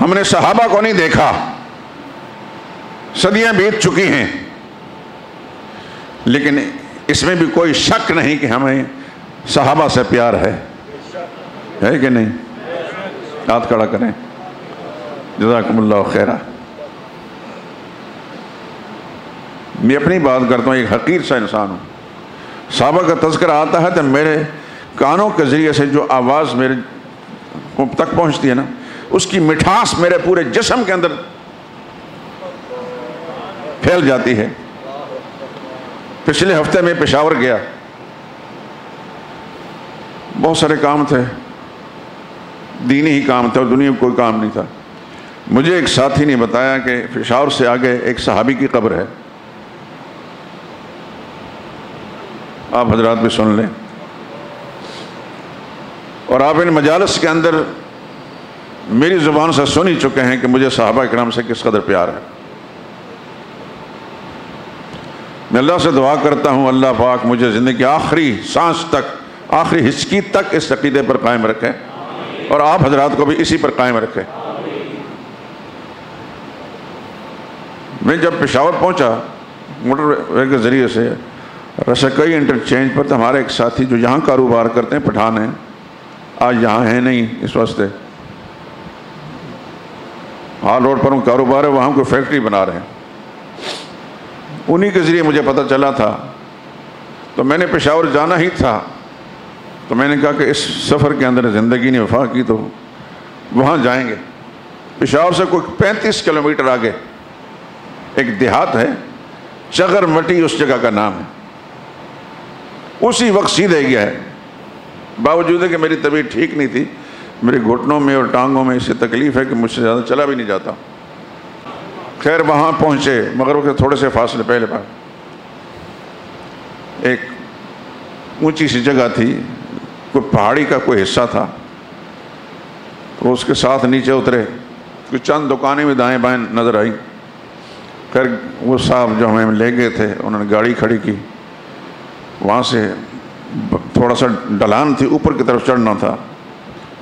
ہم نے صحابہ کو نہیں دیکھا، صدیاں بیت چکی ہیں، لیکن اس میں بھی کوئی شک نہیں کہ ہمیں صحابہ سے پیار ہے کہ نہیں؟ ہاتھ کھڑا کریں، جزاکم اللہ خیرہ۔ میں اپنی بات کرتا ہوں، ایک حقیر سا انسان ہوں، صحابہ کا تذکرہ آتا ہے تو میرے کانوں کے ذریعے سے جو آواز میرے تک پہنچتی ہے نا، اس کی مٹھاس میرے پورے جسم کے اندر پھیل جاتی ہے۔ پچھلے ہفتے میں پشاور گیا، بہت سارے کام تھے، دینی ہی کام تھے اور دنیا میں کوئی کام نہیں تھا۔ مجھے ایک ساتھی نے بتایا کہ پشاور سے آگے ایک صحابی کی قبر ہے، آپ حضرات بھی سن لیں، اور آپ ان مجالس کے اندر میری زبان سے سن ہی چکے ہیں کہ مجھے صحابہ کرام سے کس قدر پیار ہے۔ میں اللہ سے دعا کرتا ہوں اللہ پاک مجھے زندگی آخری سانس تک، آخری ہچکی تک اس عقیدے پر قائم رکھے، اور آپ حضرات کو بھی اسی پر قائم رکھے۔ میں جب پشاور پہنچا موٹر وے کے ذریعے سے رشکئی انٹرچینج پر، تو ہمارے ایک ساتھی جو یہاں کاروبار کرتے ہیں، پٹھان ہیں، آج یہاں ہیں نہیں اس واسطے، ہال روڈ پر ان کاروبار ہے، وہاں کوئی فیکٹری بنا رہے ہیں، انہی کے ذریعے مجھے پتہ چلا تھا۔ تو میں نے پشاور جانا ہی تھا، تو میں نے کہا کہ اس سفر کے اندر زندگی نے وفا کی تو وہاں جائیں گے۔ پشاور سے کوئی 35 کلومیٹر آگے ایک دیہات ہے، چغر مٹی اس جگہ کا نام ہے، اسی وقت سیدھے گیا ہے، باوجود ہے کہ میری طبیعت ٹھیک نہیں تھی، میرے گھٹنوں میں اور ٹانگوں میں اس سے تکلیف ہے کہ مجھ سے زیادہ چلا بھی نہیں جاتا۔ خیر وہاں پہنچے، مغرب کے تھوڑے سے فاصلے پہلے پر ایک اونچی سی جگہ تھی، کوئی پہاڑی کا کوئی حصہ تھا، تو اس کے ساتھ نیچے اترے، کچھ چند دکانیں بھی دائیں بائیں نظر آئی۔ خیر وہ صاحب جو ہمیں لے گئے تھے انہوں نے گاڑی کھڑی کی، وہاں سے تھوڑا سا ڈھلان تھی، اوپر کی طرف چڑھنا تھا،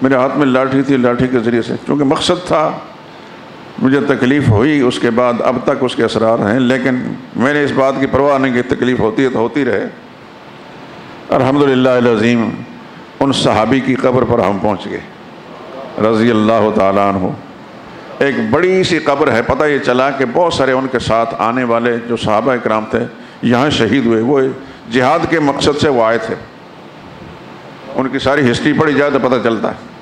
میرے ہاتھ میں لاٹھی تھی، لاٹھی کے ذریعے سے چونکہ مقصد تھا، مجھے تکلیف ہوئی، اس کے بعد اب تک اس کے اثرات ہیں، لیکن میں نے اس بات کی پرواہ نہیں کہ تکلیف ہوتی ہے تو ہوتی رہے۔ الحمدللہ العظیم ان صحابی کی قبر پر ہم پہنچ گئے رضی اللہ تعالیٰ عنہ۔ ایک بڑی سی قبر ہے، پتہ یہ چلا کہ بہت سارے ان کے ساتھ آنے والے جو صحابہ اکرام تھے یہاں شہید ہوئے، وہ جہاد کے مقصد سے وہ آئے تھے، ان کی ساری ہسٹری پڑھی جائے تو پتہ چلتا ہے۔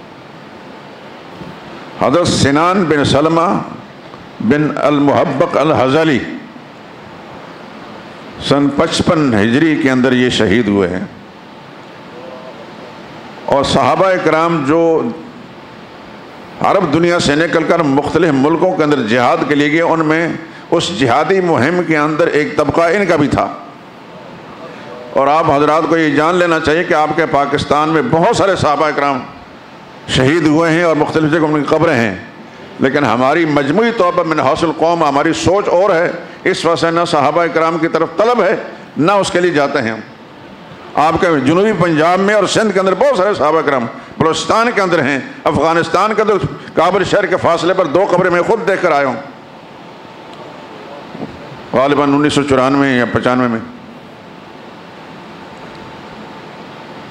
حضرت سنان بن سلمہ بن المحبق الحزلی سن 55 ہجری کے اندر یہ شہید ہوئے ہیں، اور صحابہ اکرام جو عرب دنیا سے نکل کر مختلف ملکوں کے اندر جہاد کے لیے گئے، ان میں اس جہادی مہم کے اندر ایک طبقہ ان کا بھی تھا۔ اور آپ حضرات کو یہ جان لینا چاہیے کہ آپ کے پاکستان میں بہت سارے صحابہ اکرام شہید ہوئے ہیں اور مختلف جگہوں میں قبریں ہیں، لیکن ہماری مجموعی طور پر منحوس القوم ہماری سوچ اور ہے، اس وجہ سے نہ صحابہ اکرام کی طرف طلب ہے نہ اس کے لیے جاتے ہیں ہم۔ آپ کے جنوبی پنجاب میں اور سندھ کے اندر بہت سارے صحابہ اکرام، بلوچستان کے اندر ہیں، افغانستان کے اندر کابل شہر کے فاصلے پر 2 قبریں میں خود دیکھ کر آیا ہوں، غالباً 1994 یا 95 میں۔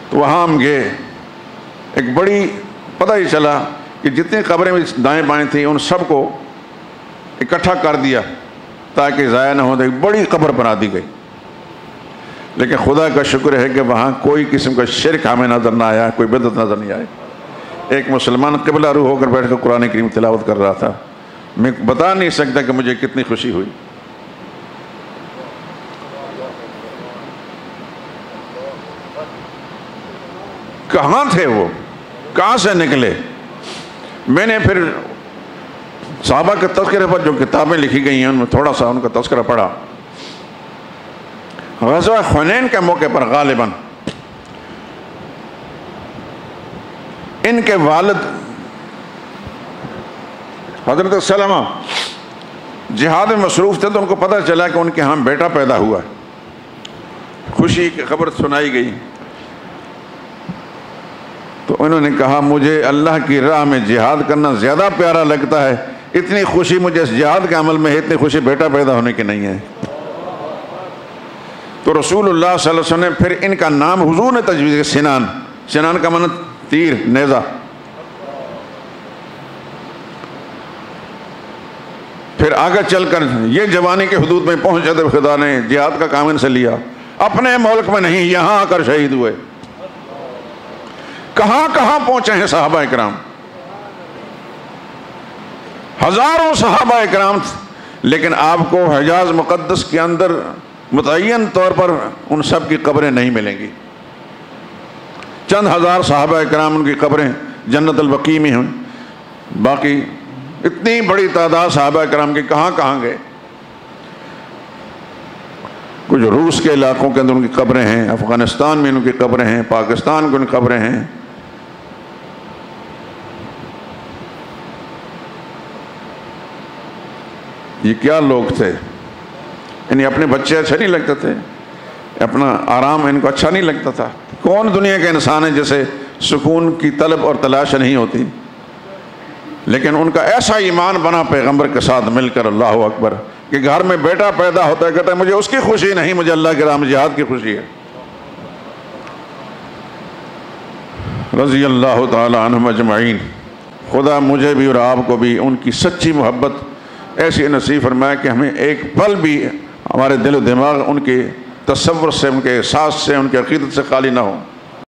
تو وہاں ہم گئے، ایک بڑی پتہ ہی چلا کہ جتنی قبریں بھی دائیں بائیں تھیں ان سب کو اکٹھا کر دیا تاکہ ضائع نہ ہو، ایک بڑی قبر بنا دی گئی۔ لیکن خدا کا شکر ہے کہ وہاں کوئی قسم کا شرک ہمیں نظر نہ آیا، کوئی بدعت نظر نہیں آئی۔ ایک مسلمان قبلہ رو ہو کر بیٹھ کر قرآن کریم تلاوت کر رہا تھا، میں بتا نہیں سکتا کہ مجھے کتنی خوشی ہوئی۔ کہاں تھے وہ، کہاں سے نکلے؟ میں نے پھر صحابہ کے تذکرے پر جو کتابیں لکھی گئی ہیں ان میں تھوڑا سا ان کا تذکرہ پڑھا۔ غزوہ حنین کے موقع پر غالباً ان کے والد حضرت سلمہ جہاد میں مصروف تھے، تو ان کو پتہ چلا کہ ان کے ہاں بیٹا پیدا ہوا ہے، خوشی کی خبر سنائی گئی۔ تو انہوں نے کہا مجھے اللہ کی راہ میں جہاد کرنا زیادہ پیارا لگتا ہے، اتنی خوشی مجھے اس جہاد کے عمل میں ہے، اتنی خوشی بیٹا پیدا ہونے کی نہیں ہے۔ تو رسول اللہ صلی اللہ علیہ وسلم نے پھر ان کا نام حضور نے تجویز کیا، سنان۔ سنان کا معنی تیر، نیزہ۔ پھر آگے چل کر یہ جوانی کے حدود میں پہنچے تو خدا نے جہاد کا کام ان سے لیا، اپنے ملک میں نہیں، یہاں آ کر شہید ہوئے۔ کہاں کہاں پہنچے ہیں صحابہ اکرام، ہزاروں صحابہ اکرام، لیکن آپ کو حجاز مقدس کے اندر متعین طور پر ان سب کی قبریں نہیں ملیں گی۔ چند ہزار صحابہ اکرام ان کی قبریں جنت البقیع میں ہیں، باقی اتنی بڑی تعداد صحابہ اکرام کی کہاں کہاں گئے۔ کچھ روس کے علاقوں کے اندر ان کی قبریں ہیں، افغانستان میں ان کی قبریں ہیں، پاکستان میں ان کی قبریں ہیں۔ یہ کیا لوگ تھے، انہیں اپنے بچے اچھا نہیں لگتے تھے، اپنا آرام ان کو اچھا نہیں لگتا تھا۔ کون دنیا کے انسان ہے جسے سکون کی طلب اور تلاش نہیں ہوتی، لیکن ان کا ایسا ایمان بنا پیغمبر کے ساتھ مل کر، اللہ اکبر، کہ گھر میں بیٹا پیدا ہوتا ہے کہتا ہے مجھے اس کی خوشی نہیں، مجھے اللہ کے راہ میں جہاد کی خوشی ہے۔ رضی اللہ تعالی عنہم اجمعین۔ خدا مجھے بھی اور آپ کو بھی ان کی سچی محبت ایسی نصیب فرمائے کہ ہمیں ایک پل بھی ہمارے دل و دماغ ان کے تصور سے، ان کے احساس سے، ان کے عقیدت سے خالی نہ ہو۔